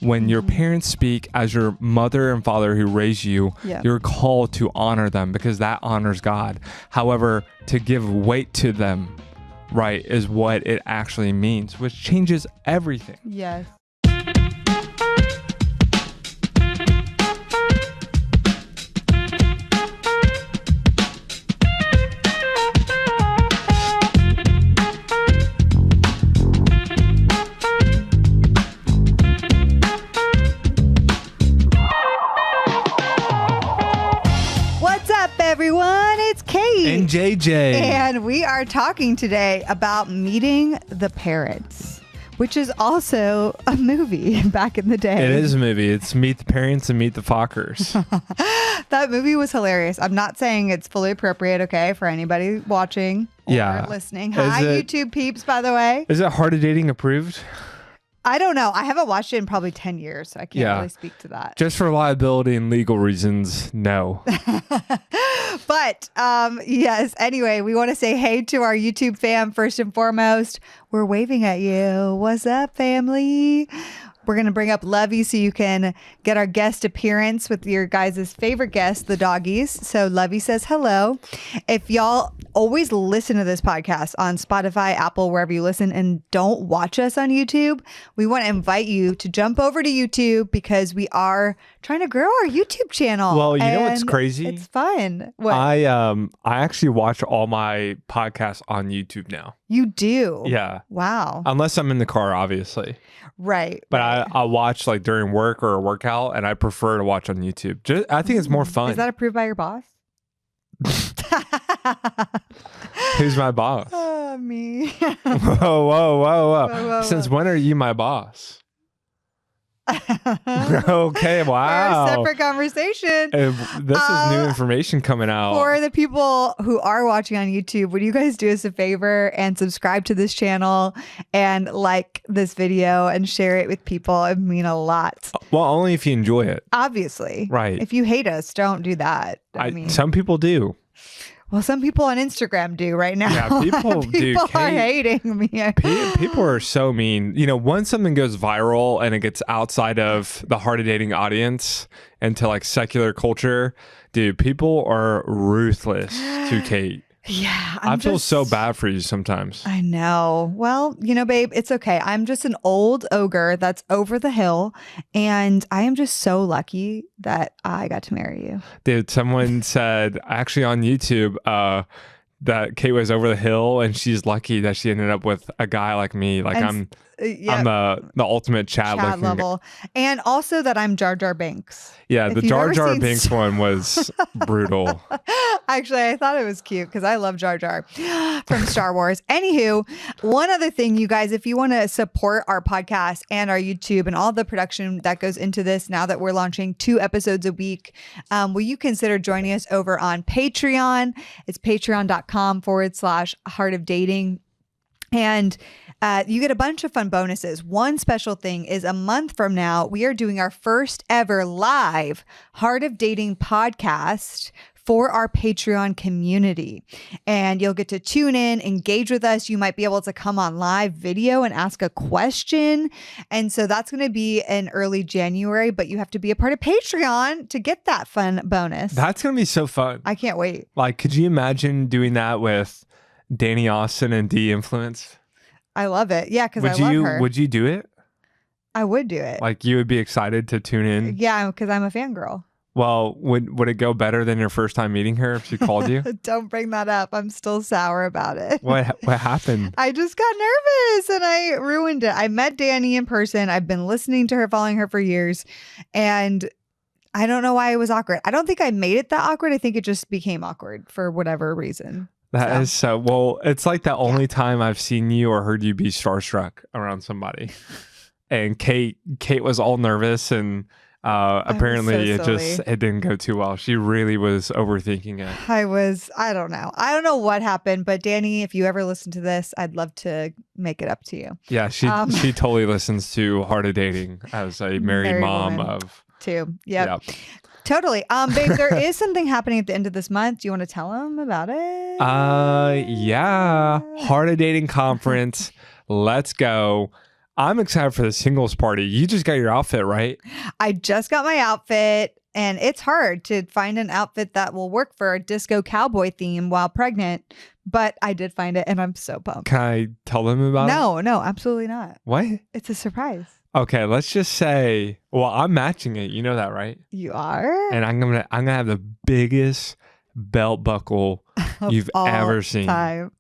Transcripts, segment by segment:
when your parents speak as your mother and father who raised you, you're called to honor them because that honors God. However, to give weight to them, right, is what it actually means, which changes everything. Yes. Everyone, it's Kait and JJ, and we are talking today about Meeting the Parents, which is also a movie back in the day. It is a movie. It's Meet the Parents and Meet the Fockers. That movie was hilarious. I'm not saying it's fully appropriate, okay, for anybody watching or listening. Hi, YouTube peeps, by the way. Is it Hard of Dating approved? I don't know. I haven't watched it in probably 10 years, so I can't really speak to that. Just for liability and legal reasons, no. But yes, anyway, we want to say hey to our YouTube fam first and foremost. We're waving at you. What's up, family? We're going to bring up Lovey so you can get our guest appearance with your guys' favorite guests, the doggies. So Lovey says hello. If y'all always listen to this podcast on Spotify, Apple, wherever you listen, and don't watch us on YouTube, we want to invite you to jump over to YouTube because we are trying to grow our YouTube channel. Well, you know what's crazy? It's fun. What? I actually watch all my podcasts on YouTube now. You do? Yeah. Wow. Unless I'm in the car, obviously. Right. But I watch like during work or a workout, and I prefer to watch on YouTube. I think it's more fun. Is that approved by your boss? Who's my boss? Me. Whoa. Since when are you my boss? Okay, wow. For a separate conversation. This is new information coming out. For the people who are watching on YouTube, would you guys do us a favor and subscribe to this channel and like this video and share it with people? It would mean a lot. Well, only if you enjoy it. Obviously. Right. If you hate us, don't do that. I mean, some people do. Well, some people on Instagram do right now. Yeah, people do. People are hating me. People are so mean. You know, once something goes viral and it gets outside of the Hard of Dating audience into like secular culture, dude, people are ruthless to Kait. Yeah. I feel so bad for you sometimes. I know. Well, you know, babe, it's okay. I'm just an old ogre that's over the hill. And I am just so lucky that I got to marry you. Dude, someone said actually on YouTube that Kait was over the hill and she's lucky that she ended up with a guy like me. Like I'm the ultimate Chad level. And also that I'm Jar Jar Binks. Yeah, the Jar Jar Binks one was brutal. Actually, I thought it was cute because I love Jar Jar from Star Wars. Anywho, one other thing, you guys, if you want to support our podcast and our YouTube and all the production that goes into this now that we're launching 2 episodes a week, will you consider joining us over on Patreon? It's patreon.com/Heart of Dating. And you get a bunch of fun bonuses. One special thing is a month from now, we are doing our first ever live Heart of Dating podcast for our Patreon community. And you'll get to tune in, engage with us. You might be able to come on live video and ask a question. And so that's going to be in early January, but you have to be a part of Patreon to get that fun bonus. That's going to be so fun. I can't wait. Like, could you imagine doing that with Danny Austin and D-Influence? I love it. Yeah, because I love her. Would you do it? I would do it. Like, you would be excited to tune in? Yeah, because I'm a fangirl. Well, would it go better than your first time meeting her if she called you? Don't bring that up. I'm still sour about it. What happened? I just got nervous and I ruined it. I met Danny in person. I've been listening to her, following her for years. And I don't know why it was awkward. I don't think I made it that awkward. I think it just became awkward for whatever reason. That is so, well, it's like the only time I've seen you or heard you be starstruck around somebody. And Kait was all nervous and apparently it didn't go too well. She really was overthinking it. I don't know. I don't know what happened, but Danny, if you ever listen to this, I'd love to make it up to you. Yeah, she totally listens to Heart of Dating as a married mom of too. Yep. Totally. Babe, there is something happening at the end of this month. Do you want to tell them about it? Yeah. Heart of Dating conference. Let's go. I'm excited for the singles party. You just got your outfit, right? I just got my outfit, and it's hard to find an outfit that will work for a disco cowboy theme while pregnant, but I did find it, and I'm so pumped. Can I tell them about it? No, absolutely not. What? It's a surprise. Okay, let's just say, well, I'm matching it. You know that, right? You are? And I'm gonna have the biggest belt buckle you've ever seen. Time.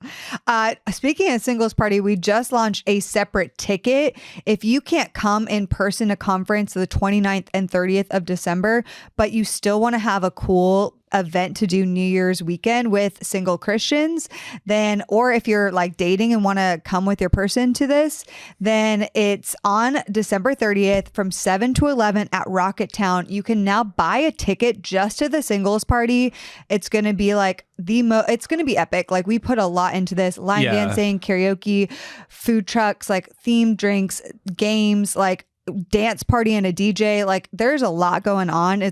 Speaking of singles party, we just launched a separate ticket. If you can't come in person to conference the 29th and 30th of December, but you still want to have a cool event to do New Year's weekend with single Christians, then, or if you're like dating and want to come with your person to this, then it's on December 30th from 7 to 11 at Rocket Town. You can now buy a ticket just to the singles party. It's going to be like it's going to be epic. Like we put a lot into this: line dancing, karaoke, food trucks, like themed drinks, games, like dance party and a DJ. Like there's a lot going on.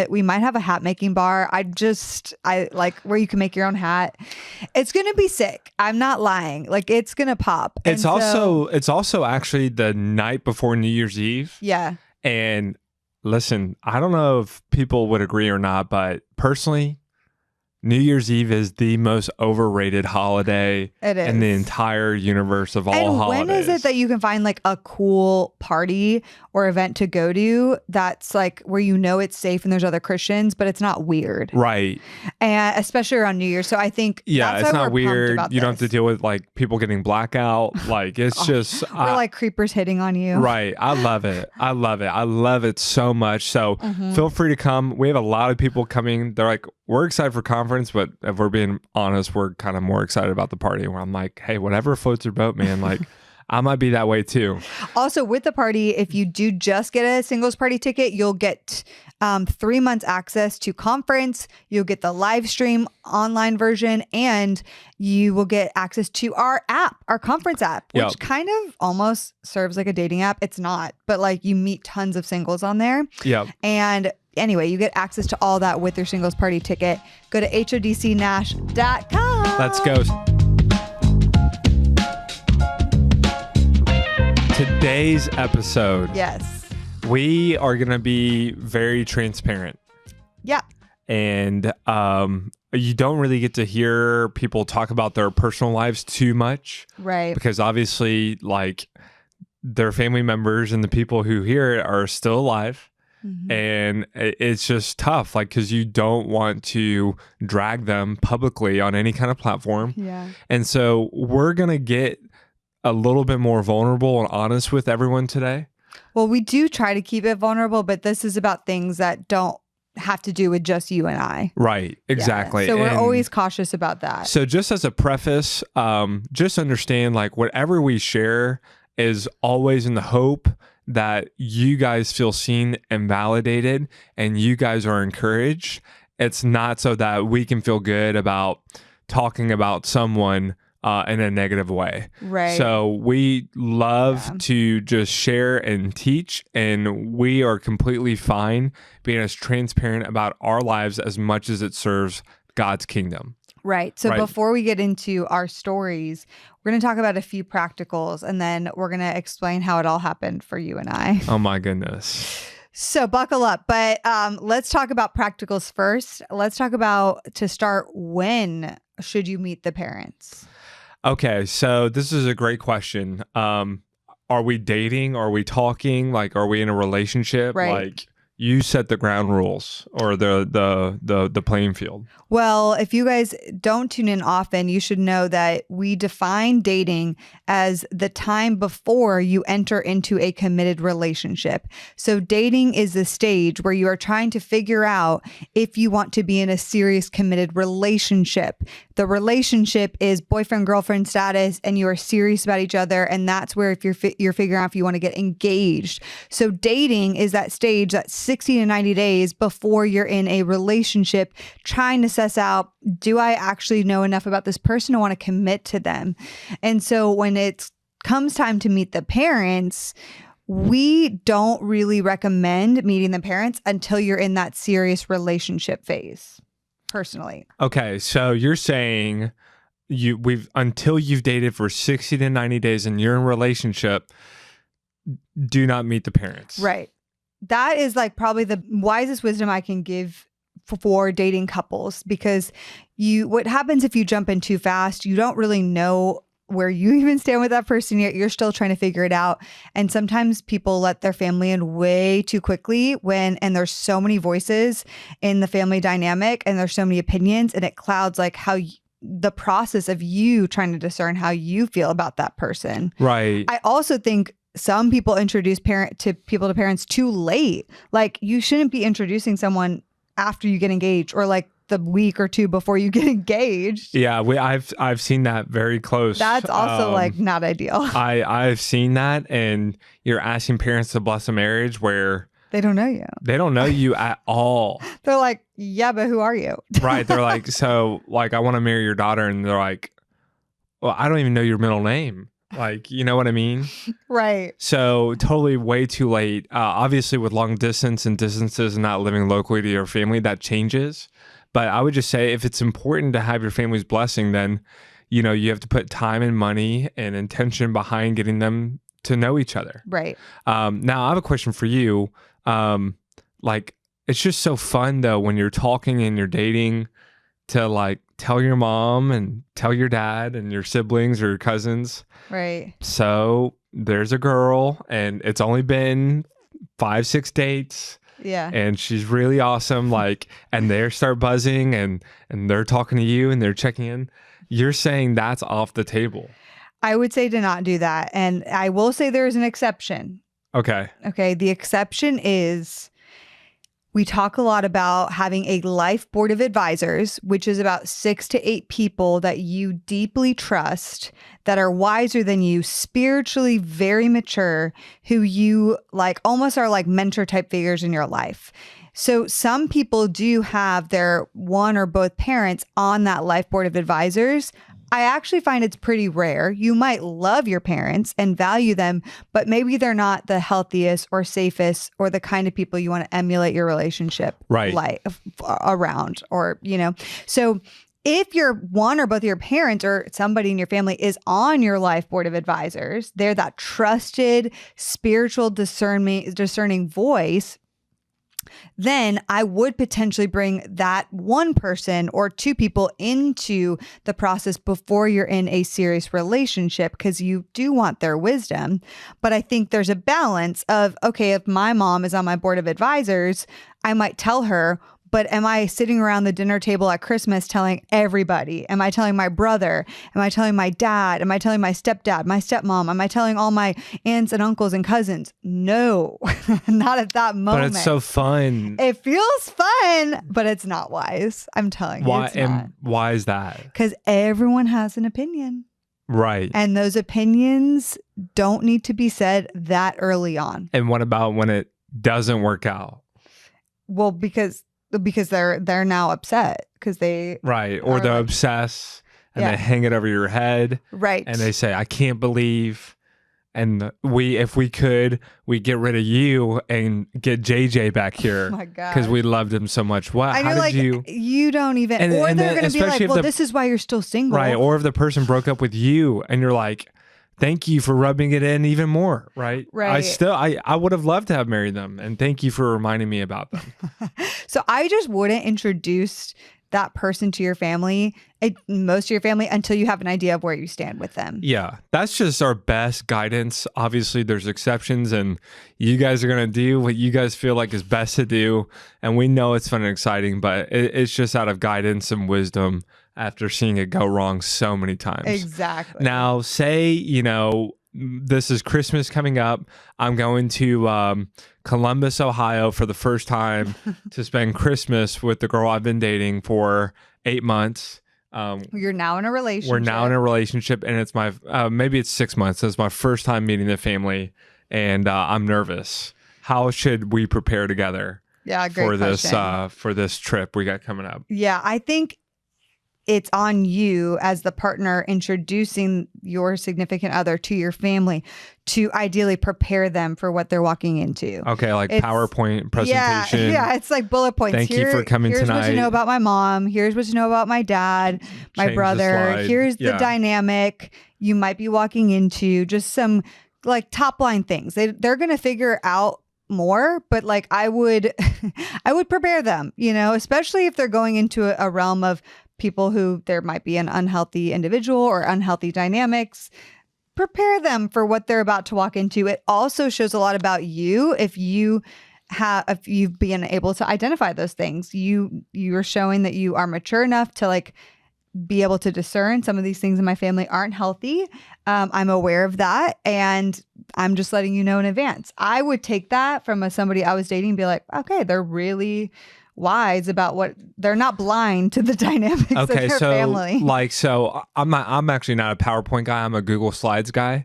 We might have a hat making bar. I like where you can make your own hat. It's gonna be sick. I'm not lying. Like it's gonna pop. It's also actually the night before New Year's Eve. Yeah. And listen, I don't know if people would agree or not, but personally, New Year's Eve is the most overrated holiday in the entire universe of all holidays. When is it that you can find like a cool party or event to go to that's like where you know it's safe and there's other Christians, but it's not weird? Right. And especially around New Year's. So I think it's not weird. You don't have to deal with like people getting blackout. Like it's just or like creepers hitting on you. Right. I love it. I love it so much. So feel free to come. We have a lot of people coming. They're like, we're excited for conference, but if we're being honest, we're kind of more excited about the party, where I'm like, hey, whatever floats your boat, man. Like I might be that way too. Also with the party, if you do just get a singles party ticket, you'll get 3 months access to conference. You'll get the live stream online version, and you will get access to our app, our conference app, which kind of almost serves like a dating app. It's not, but like you meet tons of singles on there. Yeah. And anyway, you get access to all that with your singles party ticket. Go to HODCNash.com. Let's go. Today's episode. Yes. We are going to be very transparent. Yeah. And you don't really get to hear people talk about their personal lives too much. Right. Because obviously, like, their family members and the people who hear it are still alive. Mm-hmm. And it's just tough, like, because you don't want to drag them publicly on any kind of platform. Yeah. And so we're going to get a little bit more vulnerable and honest with everyone today. Well, we do try to keep it vulnerable, but this is about things that don't have to do with just you and I. Right. Exactly. Yeah. So we're always cautious about that. So just as a preface, just understand, like, whatever we share is always in the hope that you guys feel seen and validated and you guys are encouraged. It's not so that we can feel good about talking about someone in a negative way. Right. So we love to just share and teach, and we are completely fine being as transparent about our lives as much as it serves God's kingdom. Right. So before we get into our stories, we're going to talk about a few practicals, and then we're going to explain how it all happened for you and I. Oh my goodness. So buckle up. But let's talk about practicals first. Let's talk about, to start, when should you meet the parents? Okay, so this is a great question. Are we dating? Are we talking? Like, are we in a relationship? Right. Like, you set the ground rules or the playing field. Well, if you guys don't tune in often, you should know that we define dating as the time before you enter into a committed relationship. So dating is the stage where you are trying to figure out if you want to be in a serious committed relationship. The relationship is boyfriend-girlfriend status, and you are serious about each other. And that's where if you're figuring out if you want to get engaged. So dating is that stage, that 60 to 90 days before you're in a relationship, trying to suss out, do I actually know enough about this person to want to commit to them? And so when it comes time to meet the parents, we don't really recommend meeting the parents until you're in that serious relationship phase, personally. Okay, so you're saying until you've dated for 60 to 90 days and you're in a relationship, do not meet the parents. Right. That is like probably the wisest wisdom I can give for dating couples, because what happens if you jump in too fast, you don't really know where you even stand with that person yet. You're still trying to figure it out. And sometimes people let their family in way too quickly and there's so many voices in the family dynamic and there's so many opinions, and it clouds like the process of you trying to discern how you feel about that person. Right. I also think some people introduce people to parents too late. Like, you shouldn't be introducing someone after you get engaged or like the week or two before you get engaged. Yeah, I've seen that very close. That's also like not ideal. I've seen that, and you're asking parents to bless a marriage where they don't know you. They don't know you at all. They're like, yeah, but who are you? Right. They're like, so like, I want to marry your daughter, and they're like, well, I don't even know your middle name. Like, you know what I mean? Right. So totally way too late. Obviously, with long distance and distances and not living locally to your family, that changes. But I would just say, if it's important to have your family's blessing, then, you know, you have to put time and money and intention behind getting them to know each other. Right. Now, I have a question for you. Like, it's just so fun, though, when you're talking and you're dating, to like tell your mom and tell your dad and your siblings or your cousins. Right. So there's a girl, and it's only been 5-6 dates. Yeah. And she's really awesome. Like, and they start buzzing and they're talking to you and they're checking in. You're saying that's off the table. I would say to not do that. And I will say there is an exception. Okay. Okay. The exception is, we talk a lot about having a life board of advisors, which is about 6 to 8 people that you deeply trust, that are wiser than you, spiritually very mature, who you like almost are like mentor type figures in your life. So some people do have their one or both parents on that life board of advisors. I actually find it's pretty rare. You might love your parents and value them, but maybe they're not the healthiest or safest or the kind of people you want to emulate your relationship around, or, you know. So if your one or both of your parents or somebody in your family is on your life board of advisors, they're that trusted, spiritual, discerning voice, then I would potentially bring that one person or 2 people into the process before you're in a serious relationship, because you do want their wisdom. But I think there's a balance of, okay, if my mom is on my board of advisors, I might tell her, but am I sitting around the dinner table at Christmas telling everybody? Am I telling my brother? Am I telling my dad? Am I telling my stepdad, my stepmom? Am I telling all my aunts and uncles and cousins? No, not at that moment. But it's so fun. It feels fun, but it's not wise. I'm telling you. Why? It's not. And why is that? Because everyone has an opinion. Right. And those opinions don't need to be said that early on. And what about when it doesn't work out? Well, because they're now upset because they or they obsess and they hang it over your head, right? And they say, I can't believe, and if we could, we get rid of you and get JJ back here. Oh my God, because we loved him so much. Wow, how did you don't even, or they're going to be like, well, this is why you're still single, right? Or if the person broke up with you and you're like, thank you for rubbing it in even more, right? Right. I would have loved to have married them, and thank you for reminding me about them. So I just wouldn't introduce that person to your family, most of your family, until you have an idea of where you stand with them. Yeah, that's just our best guidance. Obviously, there's exceptions, and you guys are going to do what you guys feel like is best to do. And we know it's fun and exciting, but it's just out of guidance and wisdom after seeing it go wrong so many times. Exactly. Now, say, you know, this is Christmas coming up. I'm going to Columbus, Ohio for the first time to spend Christmas with the girl I've been dating for 8 months. You're now in a relationship. We're now in a relationship, and it's my maybe it's 6 months. It's my first time meeting the family, and I'm nervous. How should we prepare together? Yeah, great for question. this for this trip we got coming up? Yeah, I think it's on you as the partner introducing your significant other to your family to ideally prepare them for what they're walking into. Okay, like PowerPoint presentation. Yeah, it's like bullet points. Thank you for coming here's tonight. Here's what you know about my mom. Here's what you know about my dad, my Change brother. the Here's the dynamic you might be walking into. Just some like top line things. They're going to figure out more, but like I would I would prepare them, especially if they're going into a realm of people who there might be an unhealthy individual or unhealthy dynamics. Prepare them for what they're about to walk into. It also shows a lot about you if you've been able to identify those things. You're showing that you are mature enough to like be able to discern some of these things in my family aren't healthy. I'm aware of that, and I'm just letting you know in advance. I would take that from somebody I was dating and be like, okay, they're really wise about what they're not blind to the dynamics of their family. So I'm actually not a PowerPoint guy. I'm a Google Slides guy.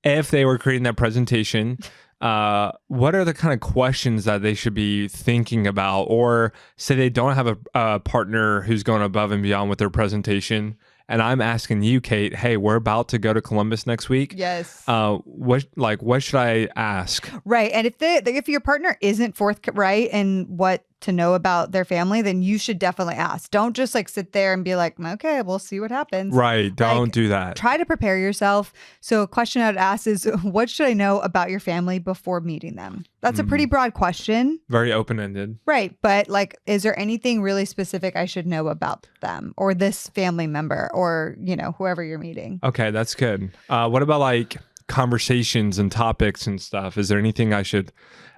If they were creating that presentation, what are the kind of questions that they should be thinking about? Or say they don't have a partner who's going above and beyond with their presentation, and I'm asking you, Kait, hey, we're about to go to Columbus next week. Yes. What should I ask? Right. And if your partner isn't forthright in what to know about their family, then you should definitely ask. Don't just like sit there and be like, okay, we'll see what happens. Right. Don't do that. Try to prepare yourself. So a question I'd ask is, what should I know about your family before meeting them? That's a pretty broad question. Very open-ended. Right. But like, is there anything really specific I should know about them or this family member or, whoever you're meeting? Okay, that's good. What about like conversations and topics and stuff? Is there anything I should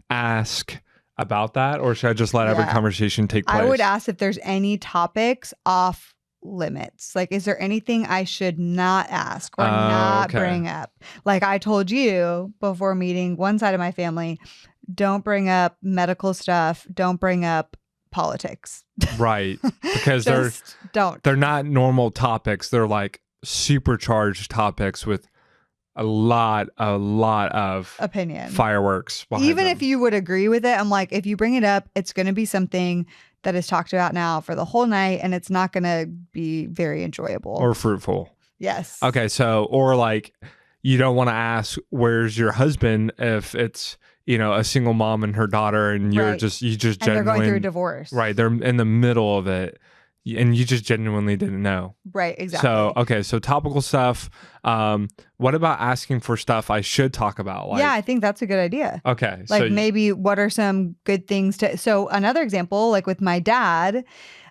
ask about that, or should I just let every conversation take place? I would ask if there's any topics off limits. Like, is there anything I should not ask or not bring up? Like I told you before meeting one side of my family, don't bring up medical stuff. Don't bring up politics. Right. Because they're not normal topics. They're like supercharged topics with a lot of opinion, fireworks. Even them. If you would agree with it, I'm like, if you bring it up, it's going to be something that is talked about now for the whole night, and it's not going to be very enjoyable or fruitful. Yes. Okay. So, or like, you don't want to ask, where's your husband, if it's, a single mom and her daughter, and you just and genuinely, they're going through a divorce. Right. They're in the middle of it, and you just genuinely didn't know. Right. Exactly. So, okay. So topical stuff. What about asking for stuff I should talk about? Yeah, I think that's a good idea. Okay. Like maybe what are some good things so another example, like with my dad,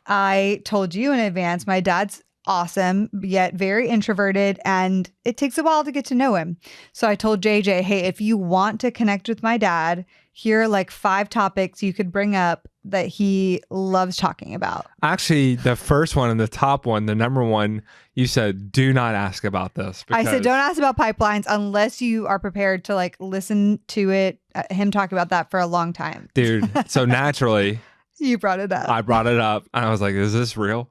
I told you in advance, my dad's awesome, yet very introverted, and it takes a while to get to know him. So I told JJ, hey, if you want to connect with my dad, here are like 5 topics you could bring up that he loves talking about. Actually, the first one and the top one, the number one, you said, do not ask about this. I said, don't ask about pipelines unless you are prepared to like listen to him talk about that for a long time. Dude, so naturally... You brought it up. I brought it up, and I was like, is this real?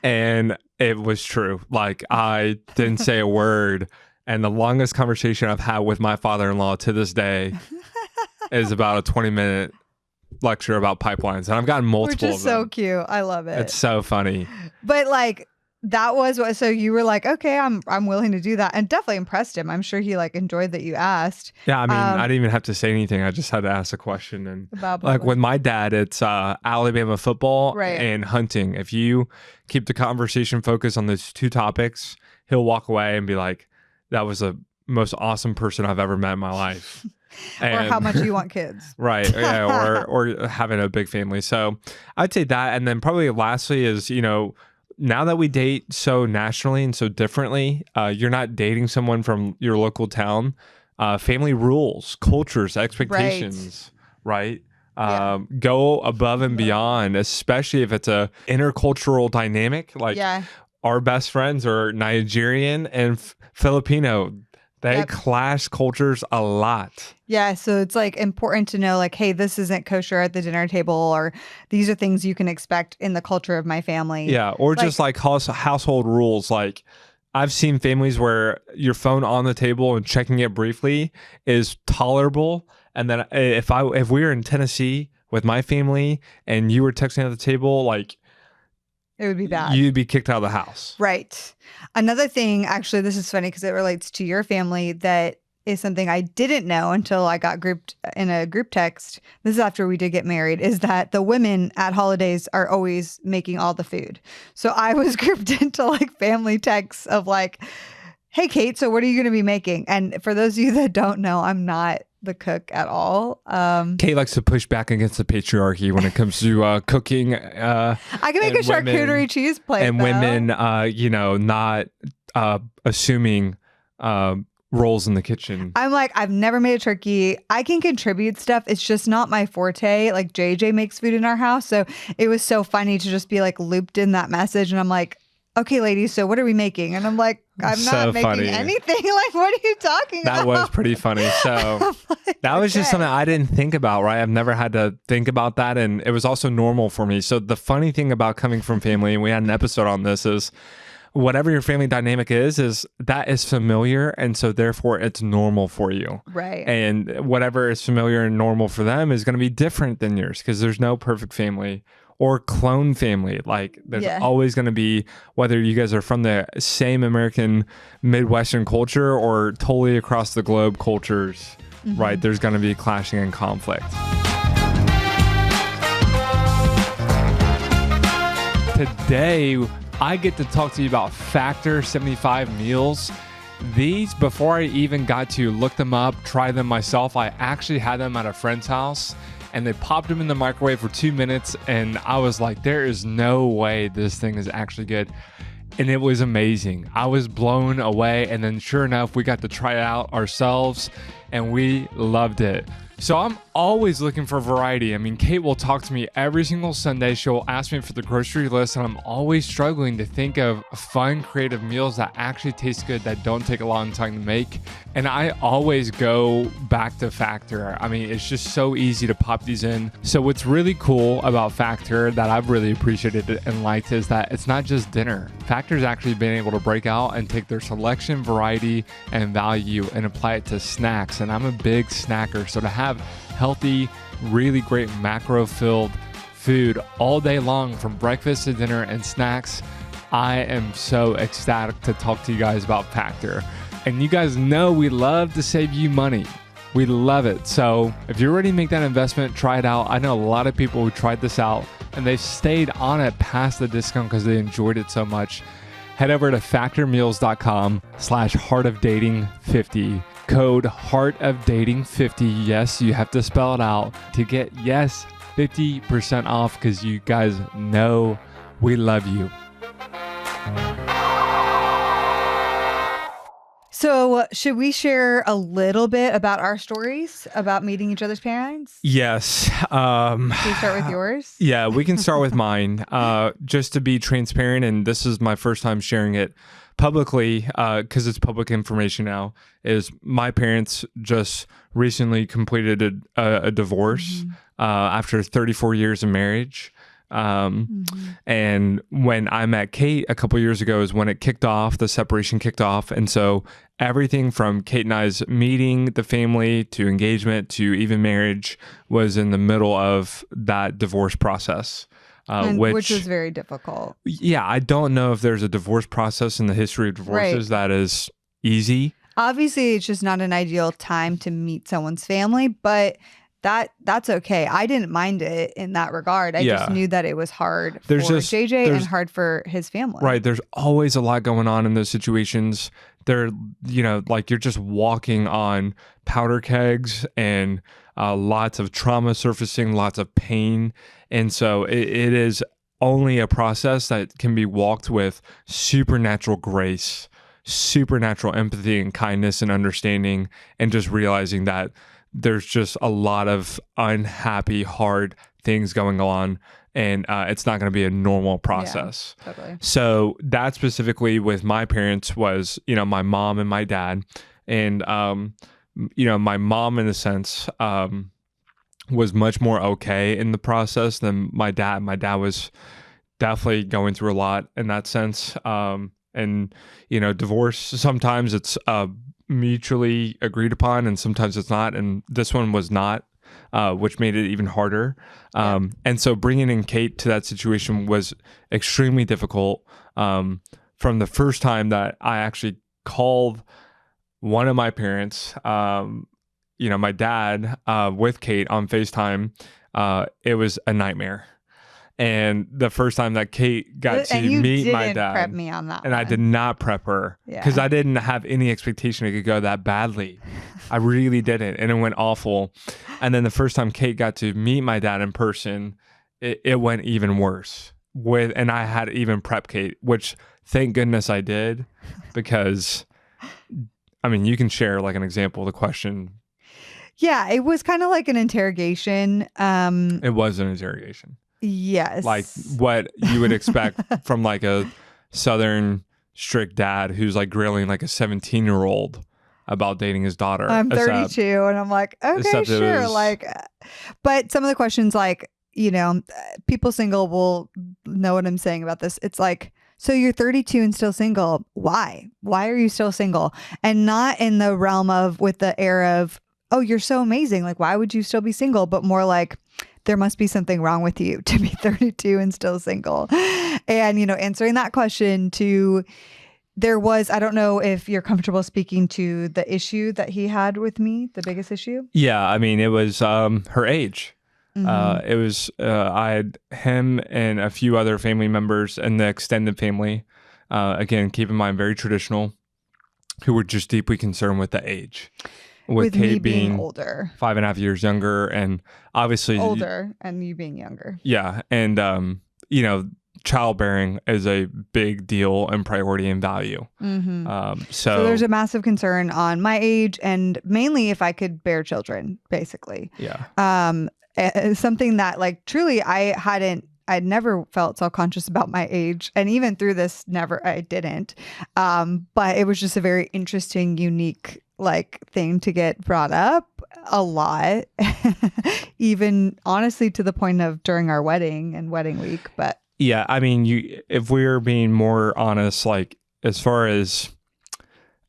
And it was true. Like, I didn't say a word. And the longest conversation I've had with my father-in-law to this day is about a 20-minute lecture about pipelines. And I've gotten multiple Which is of them. So cute. I love it. It's so funny. But like, that was what, so you were like, okay, I'm willing to do that, and definitely impressed him. I'm sure he like enjoyed that you asked. Yeah, I mean, I didn't even have to say anything. I just had to ask a question. And like with my dad, it's Alabama football and hunting. If you keep the conversation focused on those 2 topics, he'll walk away and be like, that was the most awesome person I've ever met in my life. Or how much you want kids. Right. Yeah, or having a big family. So I'd say that. And then probably lastly is, now that we date so nationally and so differently, you're not dating someone from your local town. Family rules, cultures, expectations, right? Go above and beyond, especially if it's a intercultural dynamic. Like our best friends are Nigerian and Filipino. They clash cultures a lot. Yeah, so it's like important to know like, hey, this isn't kosher at the dinner table, or these are things you can expect in the culture of my family. Yeah, or just like household rules. Like I've seen families where your phone on the table and checking it briefly is tolerable. And then if we were in Tennessee with my family and you were texting at the table, like it would be bad. You'd be kicked out of the house. Right. Another thing, actually, this is funny because it relates to your family, that is something I didn't know until I got grouped in a group text. This is after we did get married, is that the women at holidays are always making all the food. So I was grouped into like family texts of like, Hey, Kate, so what are you going to be making? And for those of you that don't know, I'm not the cook at all. Kate likes to push back against the patriarchy when it comes to cooking. I can make a charcuterie cheese plate. And women, not assuming roles in the kitchen. I'm like, I've never made a turkey. I can contribute stuff. It's just not my forte. Like JJ makes food in our house. So it was so funny to just be like looped in that message. And I'm like, okay, ladies, so what are we making? And I'm like, I'm not making anything. Like, what are you talking about? That was pretty funny. So that was just something I didn't think about, right? I've never had to think about that. And it was also normal for me. So the funny thing about coming from family, and we had an episode on this, is whatever your family dynamic is that is familiar. And so therefore it's normal for you. Right. And whatever is familiar and normal for them is going to be different than yours, because there's no perfect family or clone family. Like there's always going to be, whether you guys are from the same American Midwestern culture or totally across the globe cultures, right? There's going to be clashing and conflict. Today, I get to talk to you about Factor 75 meals. These, before I even got to look them up, try them myself, I actually had them at a friend's house, and they popped them in the microwave for 2 minutes, and I was like, there is no way this thing is actually good. And it was amazing. I was blown away, and then sure enough, we got to try it out ourselves, and we loved it. So I'm always looking for variety. I mean, Kate will talk to me every single Sunday. She'll ask me for the grocery list, and I'm always struggling to think of fun, creative meals that actually taste good, that don't take a long time to make. And I always go back to Factor. I mean, it's just so easy to pop these in. So what's really cool about Factor that I've really appreciated and liked is that it's not just dinner. Factor's actually been able to break out and take their selection, variety, and value and apply it to snacks. And I'm a big snacker. So to have healthy, really great macro-filled food all day long, from breakfast to dinner and snacks, I am so ecstatic to talk to you guys about Factor. And you guys know we love to save you money. We love it. So if you're ready to make that investment, try it out. I know a lot of people who tried this out and they've stayed on it past the discount because they enjoyed it so much. Head over to factormeals.com/heartofdating50. Code heartofdating50. Yes, you have to spell it out to get 50% off, because you guys know we love you. So should we share a little bit about our stories about meeting each other's parents? Yes. Can we start with yours? Yeah, we can start with mine. Just to be transparent, and this is my first time sharing it publicly, because it's public information now, is my parents just recently completed a divorce after 34 years of marriage. And when I met Kate a couple years ago is when it kicked off, the separation kicked off. And so everything from Kate and I's meeting the family to engagement to even marriage was in the middle of that divorce process. Which was very difficult. Yeah, I don't know if there's a divorce process in the history of divorces that is easy. Obviously, it's just not an ideal time to meet someone's family, but that's okay. I didn't mind it in that regard. I just knew that it was hard for JJ and hard for his family. Right. There's always a lot going on in those situations. They're, like you're just walking on powder kegs, and lots of trauma surfacing, lots of pain. And so it is only a process that can be walked with supernatural grace, supernatural empathy and kindness and understanding, and just realizing that there's just a lot of unhappy, hard things going on, and it's not going to be a normal process. Yeah, totally. So that specifically with my parents was, my mom and my dad. And, my mom, in a sense, was much more okay in the process than my dad. My dad was definitely going through a lot in that sense. And, divorce, sometimes it's mutually agreed upon and sometimes it's not, and this one was not, which made it even harder. And so bringing in Kate to that situation was extremely difficult. From the first time that I actually called one of my parents, my dad, with Kate on FaceTime, it was a nightmare. And the first time that Kate got to meet my dad, prep me on that and I did not prep her because I didn't have any expectation it could go that badly. I really didn't, and it went awful. And then the first time Kate got to meet my dad in person, it went even worse. And I had even prep Kate, which thank goodness I did, because I mean, you can share like an example of the question. Yeah, it was kind of like an interrogation. It was an interrogation. Yes. Like what you would expect from like a Southern strict dad who's like grilling like a 17-year-old about dating his daughter. I'm 32 and I'm like, okay, sure. Like, but some of the questions, like, you know, people single will know what I'm saying about this. It's like, so you're 32 and still single. Why? Why are you still single? And not in the realm of with the air of, oh, you're so amazing. Like, why would you still be single? But more like, there must be something wrong with you to be 32 and still single. And, you know, answering that question there was, I don't know if you're comfortable speaking to the issue that he had with me, the biggest issue. Yeah. I mean, it was her age. It was, I had him and a few other family members in the extended family. Again, keep in mind, very traditional, who were just deeply concerned with the age. With Kate me being older, 5.5 years younger, and obviously older, and you being younger. Yeah, and you know, childbearing is a big deal and priority and value. So there's a massive concern on my age, and mainly if I could bear children, basically. Yeah. Something that like truly I'd never felt self-conscious about my age, and even through this, I didn't. But it was just a very interesting, unique like thing to get brought up a lot, even honestly to the point of during our wedding and wedding week. But yeah, I mean, if we're being more honest, like as far as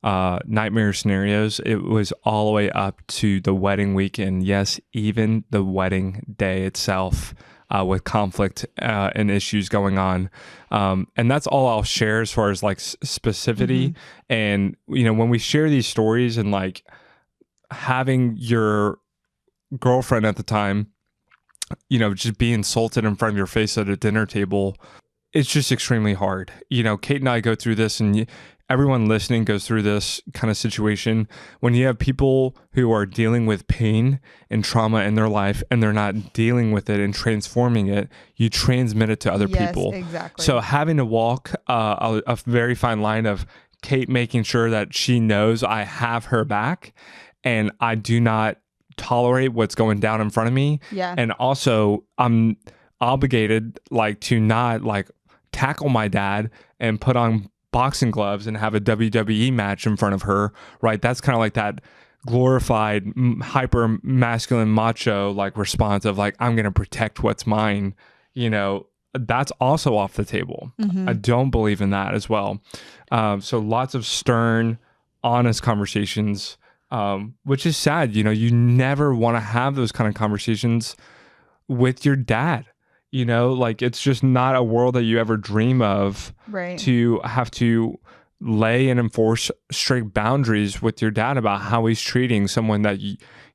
nightmare scenarios, it was all the way up to the wedding weekend. Yes, even the wedding day itself. With conflict and issues going on. And that's all I'll share as far as like specificity. And, you know, when we share these stories and like having your girlfriend at the time, you know, just be insulted in front of your face at a dinner table, it's just extremely hard. You know, Kate and I go through this, and everyone listening goes through this kind of situation. When you have people who are dealing with pain and trauma in their life and they're not dealing with it and transforming it, you transmit it to other people. Exactly. So having to walk a very fine line of Kate making sure that she knows I have her back and I do not tolerate what's going down in front of me. Yeah. And also I'm obligated like to not like tackle my dad and put on boxing gloves and have a WWE match in front of her, right? That's kind of like that glorified hyper masculine macho like response of like, I'm going to protect what's mine. You know, that's also off the table. I don't believe in that as well. So lots of stern, honest conversations, which is sad. You know, you never want to have those kind of conversations with your dad. You know, like it's just not a world that you ever dream of, right? To have to lay and enforce strict boundaries with your dad about how he's treating someone that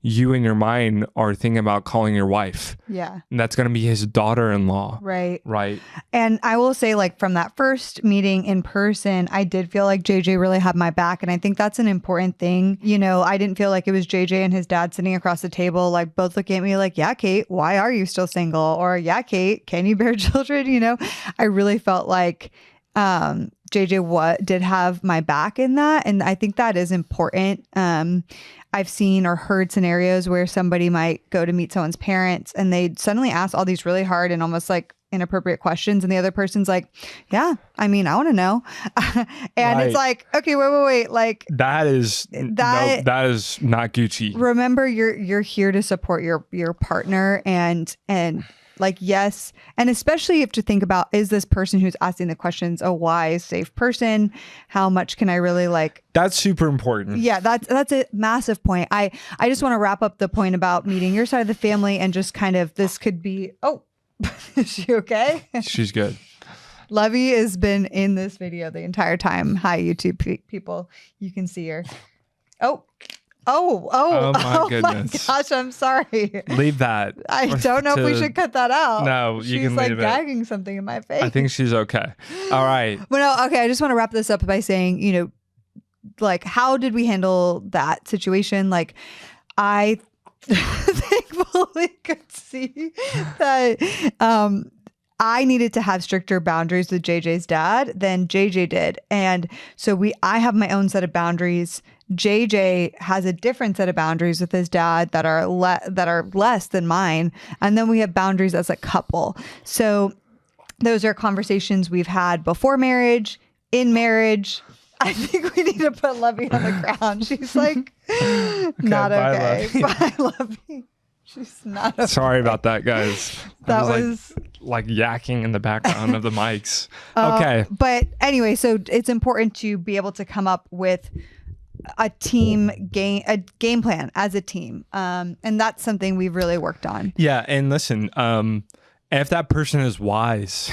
you in your mind are thinking about calling your wife. Yeah. And that's going to be his daughter-in-law. Right. Right. And I will say, like, from that first meeting in person, I did feel like JJ really had my back. And I think that's an important thing. You know, I didn't feel like it was JJ and his dad sitting across the table, like both looking at me like, yeah, Kate, why are you still single? Or yeah, Kate, can you bear children? You know, I really felt like JJ did have my back in that. And I think that is important. I've seen or heard scenarios where somebody might go to meet someone's parents and they suddenly ask all these really hard and almost like inappropriate questions. And the other person's like, yeah, I mean, I want to know. And It's like, okay, wait. Like that is not Gucci. Remember, you're here to support your partner and like, yes. And especially you have to think about, is this person who's asking the questions a wise, safe person? How much can I really like? That's super important. Yeah, that's a massive point. I just want to wrap up the point about meeting your side of the family and just kind of, this could be, oh, is she okay? She's good. Lovey has been in this video the entire time. Hi, YouTube people. You can see her. Oh, Oh my goodness. My gosh, I'm sorry. Leave that. I don't know if we should cut that out. No, you can leave it. She's like gagging something in my face. I think she's okay. All right. But no, okay. I just want to wrap this up by saying, you know, like, how did we handle that situation? Like, I thankfully could see that I needed to have stricter boundaries with JJ's dad than JJ did. And so I have my own set of boundaries. JJ has a different set of boundaries with his dad that are less than mine. And then we have boundaries as a couple. So those are conversations we've had before marriage, in marriage. I think we need to put Lovey on the ground. She's like, not okay. Bye, Lovey. She's not okay. Sorry about that, guys. That was like yakking in the background of the mics. Okay. But anyway, so it's important to be able to come up with a game plan as a team. And that's something we've really worked on. Yeah. And listen, if that person is wise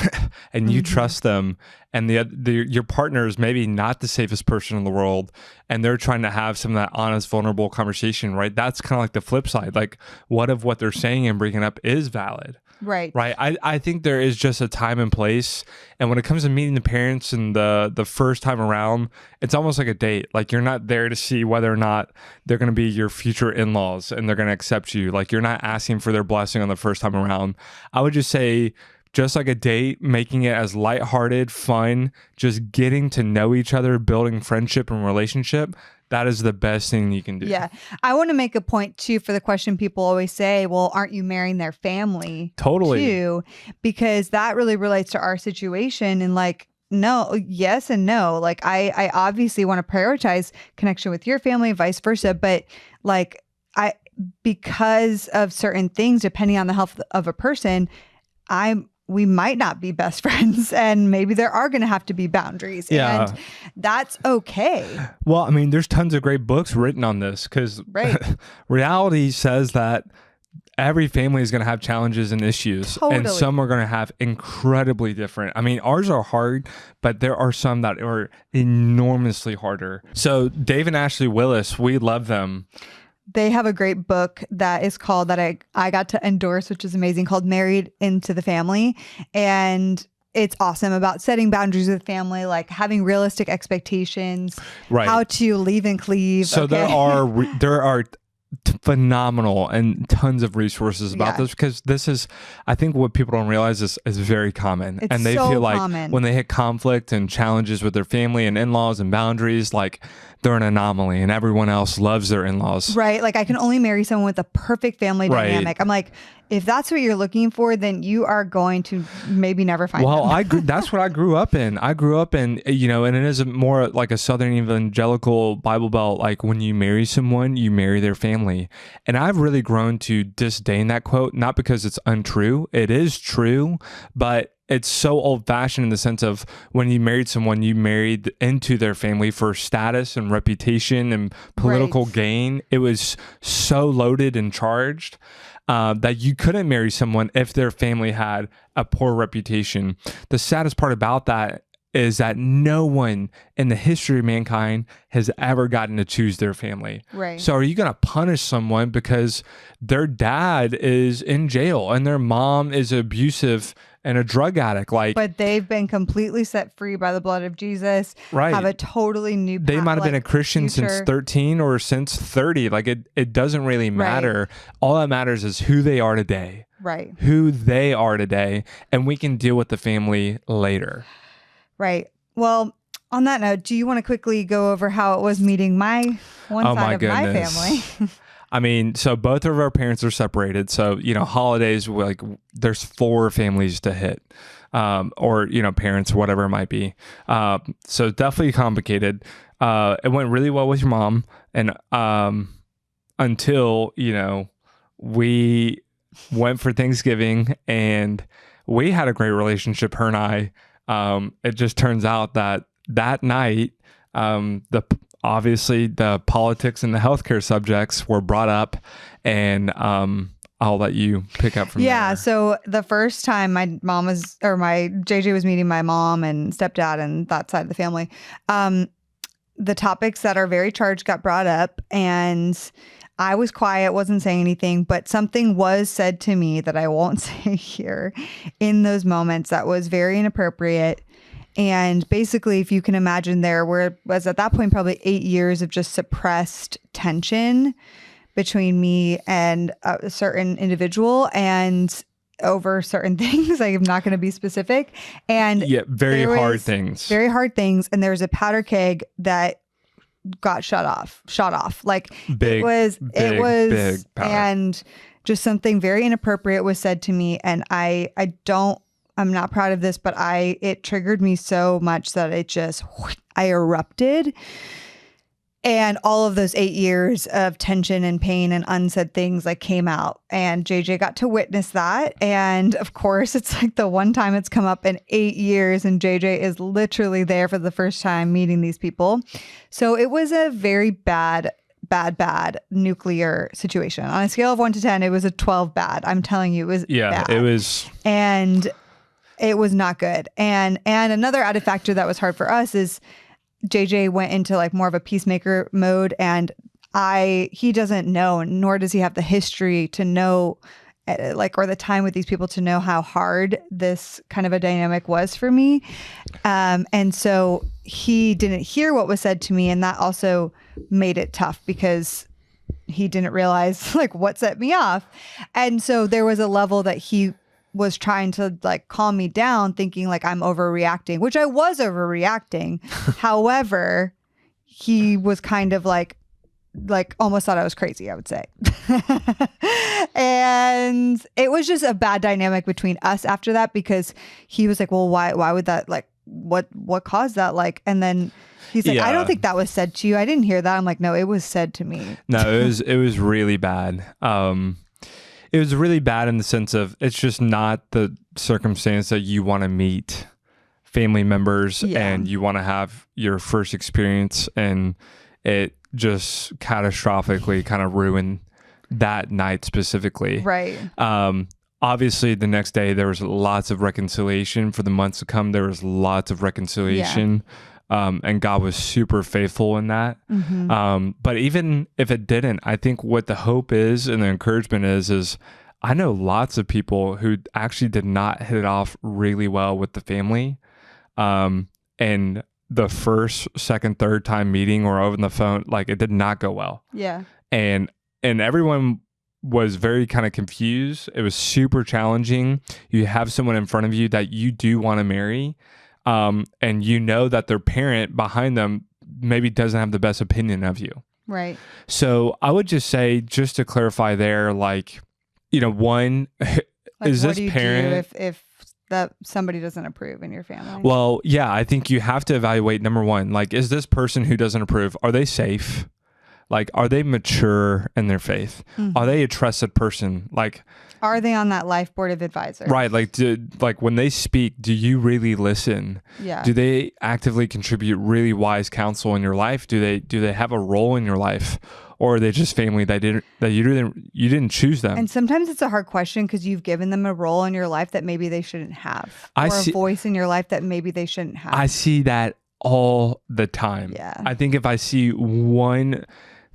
and you trust them, and your partner is maybe not the safest person in the world, and they're trying to have some of that honest, vulnerable conversation, right? That's kind of like the flip side. Like, what if what they're saying and bringing up is valid? Right. Right. I think there is just a time and place. And when it comes to meeting the parents and the first time around, it's almost like a date. Like, you're not there to see whether or not they're going to be your future in-laws and they're going to accept you. Like, you're not asking for their blessing on the first time around. I would just say, just like a date, making it as lighthearted, fun, just getting to know each other, building friendship and relationship. That is the best thing you can do. Yeah. I want to make a point too for the question people always say, well, aren't you marrying their family? Totally. Too? Because that really relates to our situation. And like, no, yes and no. Like, I obviously want to prioritize connection with your family, vice versa. But like, because of certain things, depending on the health of a person, we might not be best friends, and maybe there are going to have to be boundaries. Yeah. And that's okay. Well, I mean, there's tons of great books written on this because reality says that every family is going to have challenges and issues, and some are going to have incredibly different. I mean, ours are hard, but there are some that are enormously harder. So Dave and Ashley Willis, we love them. They have a great book that is called, that I got to endorse, which is amazing, called Married into the Family. And it's awesome about setting boundaries with family, like having realistic expectations, how to leave and cleave. So there are phenomenal and tons of resources about this, because this is, I think what people don't realize is very common. It's and they so feel like common. When they hit conflict and challenges with their family and in-laws and boundaries, like they're an anomaly and everyone else loves their in-laws. Right. Like, I can only marry someone with a perfect family dynamic. I'm like, if that's what you're looking for, then you are going to maybe never find them. That's what I grew up in. I grew up in, you know, and it is more like a Southern evangelical Bible Belt. Like, when you marry someone, you marry their family. And I've really grown to disdain that quote, not because it's untrue. It is true, but it's so old-fashioned in the sense of, when you married someone, you married into their family for status and reputation and political gain. It was so loaded and charged that you couldn't marry someone if their family had a poor reputation. The saddest part about that is that no one in the history of mankind has ever gotten to choose their family. Right. So are you going to punish someone because their dad is in jail and their mom is abusive and a drug addict? But they've been completely set free by the blood of Jesus. Right. Have a totally new They might have been a Christian since 13 or since 30. Like, it doesn't really matter. All that matters is who they are today. Right. Who they are today. And we can deal with the family later. Right. Well, on that note, do you want to quickly go over how it was meeting my one side of my family? I mean, so both of our parents are separated. So, you know, holidays, like, there's 4 families to hit, or, you know, parents, whatever it might be. So definitely complicated. It went really well with your mom. And until, you know, we went for Thanksgiving and we had a great relationship, her and I. It just turns out that night, obviously the politics and the healthcare subjects were brought up, and I'll let you pick up from there. Yeah. So the first time my JJ was meeting my mom and stepdad and that side of the family, the topics that are very charged got brought up, and I was quiet, wasn't saying anything, but something was said to me that I won't say here in those moments that was very inappropriate. And basically, if you can imagine, there was at that point probably 8 years of just suppressed tension between me and a certain individual, and over certain things. I'm not going to be specific. And very hard things. And there was a powder keg that got shot off. Like big, it was, big powder. And just something very inappropriate was said to me. And I'm not proud of this, but it triggered me so much that I erupted. And all of those 8 years of tension and pain and unsaid things like came out, and JJ got to witness that. And of course, it's like the one time it's come up in 8 years, and JJ is literally there for the first time meeting these people. So it was a very bad nuclear situation. On a scale of 1 to 10, it was a 12 bad. I'm telling you, it was bad. It was. And it was not good. And another added factor that was hard for us is JJ went into like more of a peacemaker mode, and he doesn't know, nor does he have the history to know, or the time with these people to know how hard this kind of a dynamic was for me. And so he didn't hear what was said to me, and that also made it tough because he didn't realize like what set me off. And so there was a level that he was trying to like calm me down, thinking like I'm overreacting, which I was overreacting. However, he was kind of like almost thought I was crazy, I would say. And it was just a bad dynamic between us after that, because he was like, well, why would that, like, what caused that? Like, and then he's like, I don't think that was said to you. I didn't hear that. I'm like, no, it was said to me. No, it was really bad. It was really bad in the sense of it's just not the circumstance that you want to meet family members and you want to have your first experience, and it just catastrophically kind of ruined that night specifically. Right. Obviously, the next day there was lots of reconciliation. For the months to come, there was lots of reconciliation. And God was super faithful in that. Mm-hmm. But even if it didn't, I think what the hope is and the encouragement is I know lots of people who actually did not hit it off really well with the family. And the first, second, third time meeting or over the phone, like it did not go well. Yeah. And everyone was very kind of confused. It was super challenging. You have someone in front of you that you do want to marry. And you know that their parent behind them maybe doesn't have the best opinion of you. Right. So I would just say, just to clarify there, like, one, like, is what this do you parent... do if that somebody doesn't approve in your family? Well, yeah, I think you have to evaluate, number one, like, is this person who doesn't approve, are they safe? Like, are they mature in their faith? Mm-hmm. Are they a trusted person? Like, are they on that life board of advisors? Right. Like when they speak, do you really listen? Yeah. Do they actively contribute really wise counsel in your life? Do they have a role in your life? Or are they just family that you didn't choose them? And sometimes it's a hard question because you've given them a role in your life that maybe they shouldn't have. A voice in your life that maybe they shouldn't have. I see that all the time. Yeah. I think if I see one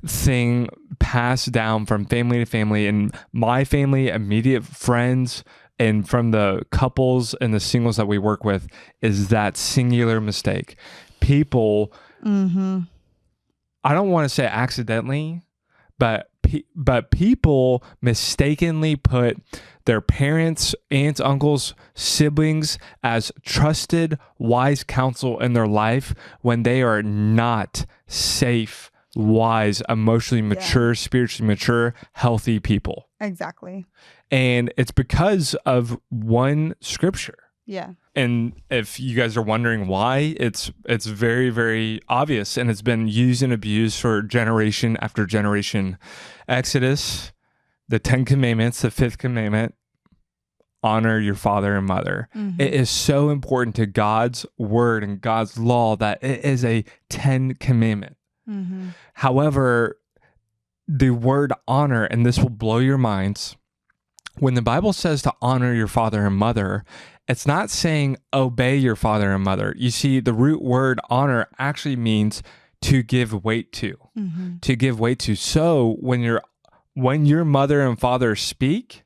thing passed down from family to family, and my family, immediate friends, and from the couples and the singles that we work with, is that singular mistake. People, mm-hmm. I don't want to say accidentally, but people mistakenly put their parents, aunts, uncles, siblings as trusted, wise counsel in their life when they are not safe, wise, emotionally mature, spiritually mature, healthy people. Exactly. And it's because of one scripture. Yeah. And if you guys are wondering why, it's very, very obvious, and it's been used and abused for generation after generation. Exodus, the 10 commandments, the 5th commandment, honor your father and mother. Mm-hmm. It is so important to God's word and God's law that it is a 10 commandment. Mm-hmm. However, the word honor, and this will blow your minds, when the Bible says to honor your father and mother, it's not saying obey your father and mother. You see, the root word honor actually means to give weight to, to give weight to. So when your mother and father speak,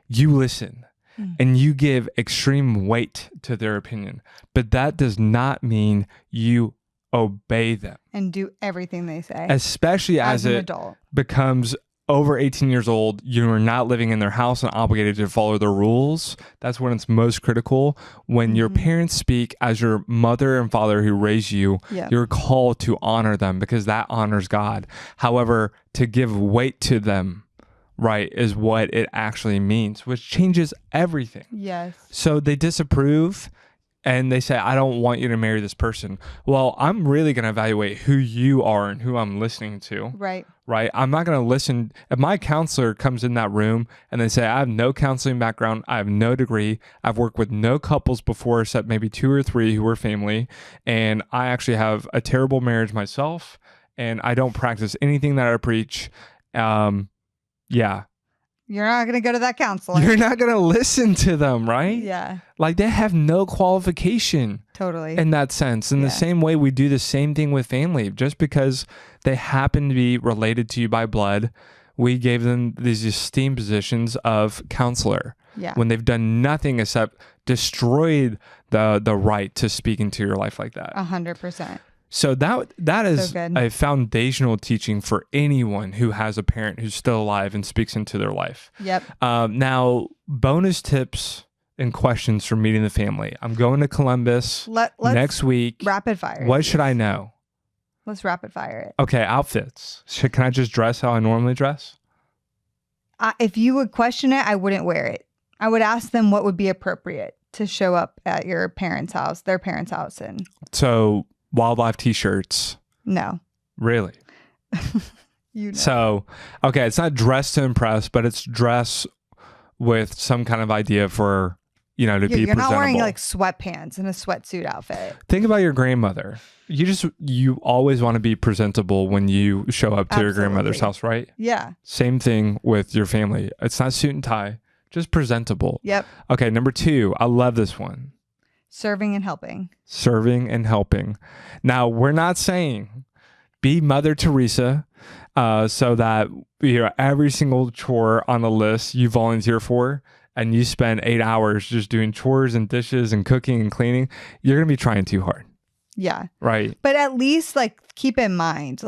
you listen and you give extreme weight to their opinion. But that does not mean you obey them and do everything they say, especially as an it adult becomes over 18 years old. You are not living in their house and obligated to follow the rules. That's when it's most critical. When your parents speak as your mother and father who raised you, you're called to honor them because that honors God. However, to give weight to them, right, is what it actually means, which changes everything. Yes. So they disapprove and they say, I don't want you to marry this person. Well, I'm really going to evaluate who you are and who I'm listening to. Right. Right. I'm not going to listen. If my counselor comes in that room and they say, I have no counseling background, I have no degree, I've worked with no couples before except maybe 2 or 3 who were family, and I actually have a terrible marriage myself, and I don't practice anything that I preach. Yeah. You're not going to go to that counselor. You're not going to listen to them, right? Yeah. Like they have no qualification. Totally. In that sense. In the same way, we do the same thing with family. Just because they happen to be related to you by blood, we gave them these esteemed positions of counselor. Yeah. When they've done nothing except destroyed the right to speak into your life like that. 100%. So that is so a foundational teaching for anyone who has a parent who's still alive and speaks into their life. Yep. Now, bonus tips and questions for meeting the family. I'm going to Columbus next week. Rapid fire. What should I know? Let's rapid fire it. Okay, outfits. Can I just dress how I normally dress? If you would question it, I wouldn't wear it. I would ask them what would be appropriate to show up at your parents' house, their parents' house in. So wildlife t-shirts. No. Really? You know. So, okay, it's not dress to impress, but it's dress with some kind of idea for, to be presentable. You're not wearing like sweatpants and a sweatsuit outfit. Think about your grandmother. You always want to be presentable when you show up to your grandmother's house, right? Yeah. Same thing with your family. It's not suit and tie, just presentable. Yep. Okay, number 2, I love this one. Serving and helping. Serving and helping. Now, we're not saying be Mother Teresa so that every single chore on the list you volunteer for and you spend 8 hours just doing chores and dishes and cooking and cleaning. You're going to be trying too hard. Yeah. Right. But at least keep in mind,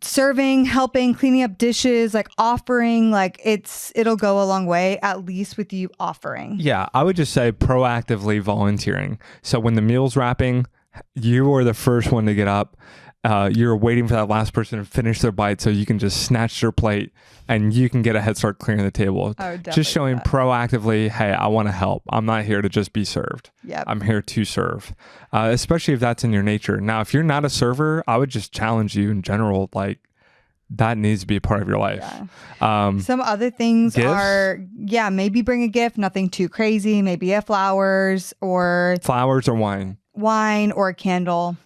serving, helping, cleaning up dishes, offering, it'll go a long way, at least with you offering. Yeah, I would just say proactively volunteering. So when the meal's wrapping, you are the first one to get up. You're waiting for that last person to finish their bite so you can just snatch their plate and you can get a head start clearing the table. Just showing proactively, hey, I want to help. I'm not here to just be served. Yep. I'm here to serve, especially if that's in your nature. Now, if you're not a server, I would just challenge you in general, that needs to be a part of your life. Yeah. Some other things gifts? are, maybe bring a gift, nothing too crazy. Maybe flowers or wine or a candle,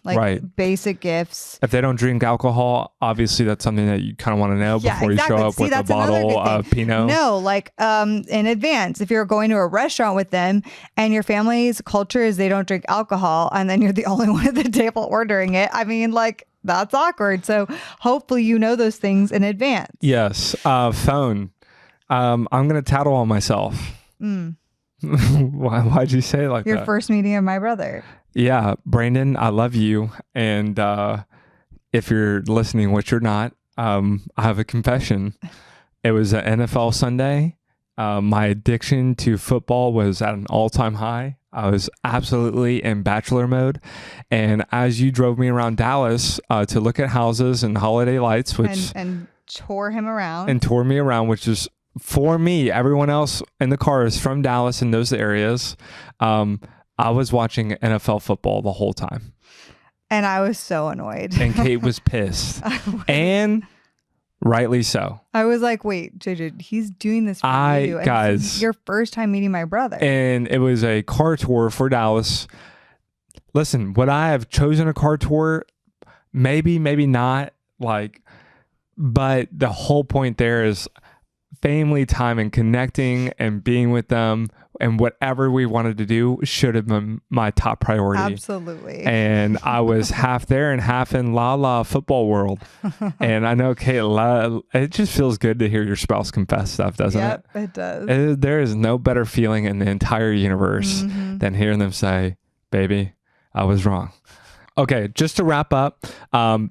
basic gifts. If they don't drink alcohol, obviously that's something that you kind of want to know before you show up with a bottle of Pinot. No, in advance. If you're going to a restaurant with them and your family's culture is they don't drink alcohol and then you're the only one at the table ordering it, that's awkward. So hopefully you know those things in advance. Yes. Phone. I'm going to tattle on myself. Why'd you say it like that? Your first meeting of my brother. Yeah, Brandon, I love you. And if you're listening, which you're not, I have a confession. It was an NFL Sunday. My addiction to football was at an all-time high. I was absolutely in bachelor mode. And as you drove me around Dallas to look at houses and holiday lights, which and tore him around. And tore me around, which is for me. Everyone else in the car is from Dallas in those areas. I was watching NFL football the whole time. And I was so annoyed. And Kate was pissed. And rightly so. I was like, wait, JJ, he's doing this for you. And guys, this is your first time meeting my brother. And it was a car tour for Dallas. Listen, would I have chosen a car tour? Maybe, maybe not. But the whole point there is family time and connecting and being with them and whatever we wanted to do should have been my top priority. Absolutely. And I was half there and half in la football world. And I know, Kate, it just feels good to hear your spouse confess stuff, doesn't it? Yep, it does. There is no better feeling in the entire universe than hearing them say, baby, I was wrong. Okay, just to wrap up,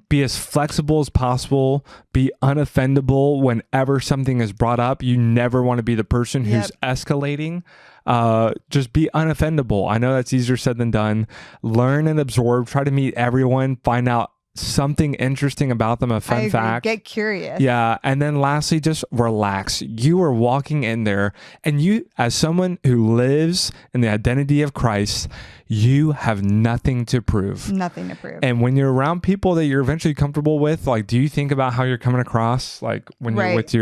be as flexible as possible. Be unoffendable whenever something is brought up. You never want to be the person who's escalating. Just be unoffendable. I know that's easier said than done. Learn and absorb. Try to meet everyone. Find out something interesting about them, a fun fact. Get curious. Yeah. And then lastly, just relax. You are walking in there, and you, as someone who lives in the identity of Christ, you have nothing to prove. Nothing to prove. And when you're around people that you're eventually comfortable with, like, do you think about how you're coming across? Like when you're with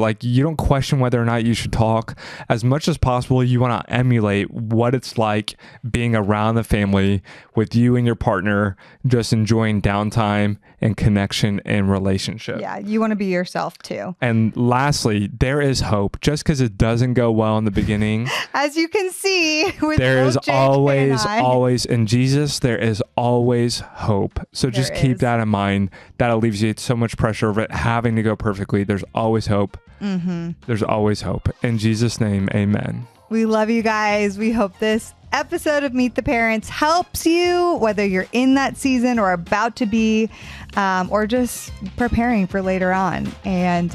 like you don't question whether or not you should talk. As much as possible, you want to emulate what it's like being around the family with you and your partner, just enjoying downtime and connection and relationship. Yeah, you want to be yourself too. And lastly, there is hope. Just because it doesn't go well in the beginning, as you can see, with there is always in Jesus, there is always hope. So just keep that in mind. That alleviates so much pressure of it having to go perfectly. There's always hope. There's always hope. In Jesus' name, amen. We love you guys. We hope this episode of Meet the Parents helps you, whether you're in that season or about to be, or just preparing for later on. And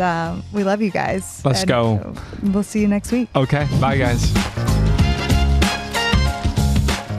we love you guys. Let's go. We'll see you next week. Okay. Bye, guys.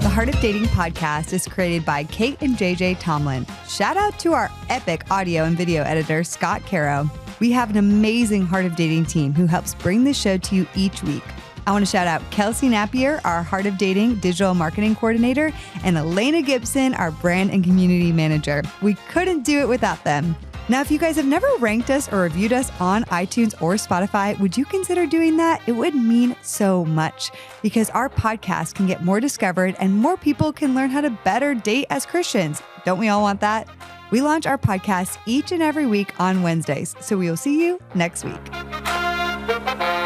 The Heart of Dating podcast is created by Kait and JJ Tomlin. Shout out to our epic audio and video editor, Scott Caro. We have an amazing Heart of Dating team who helps bring this show to you each week. I want to shout out Kelsey Napier, our Heart of Dating digital marketing coordinator, and Elena Gibson, our brand and community manager. We couldn't do it without them. Now, if you guys have never ranked us or reviewed us on iTunes or Spotify, would you consider doing that? It would mean so much because our podcast can get more discovered and more people can learn how to better date as Christians. Don't we all want that? We launch our podcast each and every week on Wednesdays, so we will see you next week.